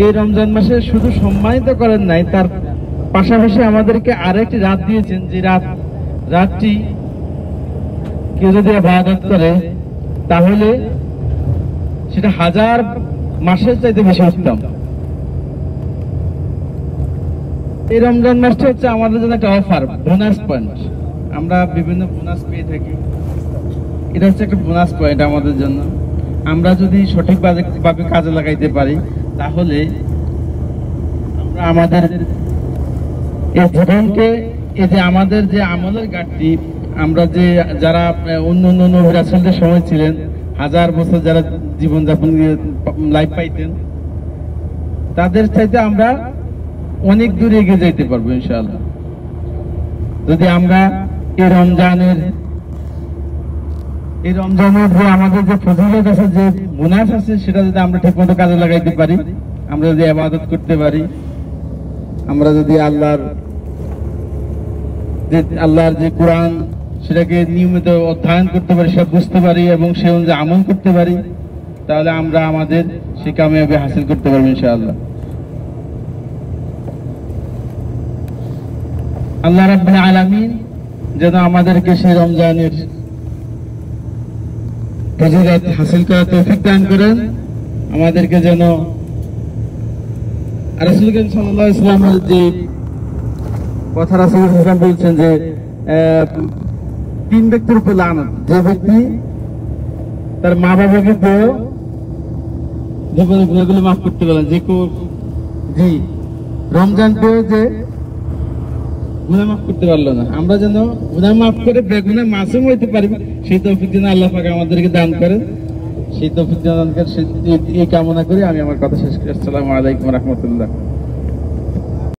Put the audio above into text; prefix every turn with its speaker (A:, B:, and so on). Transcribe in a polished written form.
A: এই রমজান মাসে শুধু সম্মানিত করেন নাই, তার পাশাপাশি আমাদেরকে আরেকটি রাত দিয়েছেন, যে রাতটি কেউ যদি ইবাদত করে তাহলে সেটা 1000 মাসের চাইতে বেশি উত্তম। এই রমজান মাসটা হচ্ছে আমাদের জন্য একটা অফার, বোনাস পয়েন্ট। আমরা বিভিন্ন বোনাস পেয়ে থাকি, এটা হচ্ছে একটা বোনাস পয়েন্ট আমাদের জন্য। আমরা যদি সঠিকভাবে কাজে লাগাইতে পারি তাহলে আমরা আমাদের এই জীবনকে, এই যে আমাদের যে আমলের ঘাটতি, আমরা যে যারা অন্য নবী রাসূলদের সময় ছিলেন, 1000 বছর যারা জীবনযাপন লাইফ পাইতেন, তাদের চাইতে আমরা অনেক দূরে এগিয়ে যেতে পারবো ইনশাআল্লাহ, যদি আমরা এই রমজানের যে আমাদের যে ফজিলত আছে, যে বোনাস আছে, সেটা যদি আমরা ঠিকমতো কাজে লাগাইতে পারি, আমরা যদি ইবাদত করতে পারি, আমরা যদি আল্লাহর যে কোরআন সেটাকে নিয়মিত অধ্যয়ন করতে পারি, সব বুঝতে পারি এবং সে অনুযায়ী আমল করতে পারি, তাহলে আমরা আমাদের সে কামিয়াবি হাসিল করতে পারবো ইনশাআল্লাহ। আল্লাহ রাব্বুল আলামিন যেন আমাদেরকে সেই রমজানের ফজিলত হাসিল করার তৌফিক দান করেন, আমাদেরকে যেন রাসূল সাল্লাল্লাহু আলাইহি ওয়াসাল্লামের যে কথা রাসূল সাল্লাল্লাহু আলাইহি ওয়াসাল্লাম বলছেন যে 3 ব্যক্তির উপর লানত, যে ব্যক্তি তার মা বাবাকে জীবনের গুনাহগুলো মাফ করতে পারে, জি রমজান পেয়ে যে গুনাহ মাফ করতে পারলো না, আমরা যেন গুনাহ মাফ করে বেগুনাহ মাসুম হইতে পারি, সেই তৌফিক যেন আল্লাহ পাক আমাদেরকে দান করেন। সেই তৌফিক দান করেন, এই কামনা করি আমি আমার কথা শেষ করি। আসসালামু আলাইকুম ওয়া রাহমাতুল্লাহ।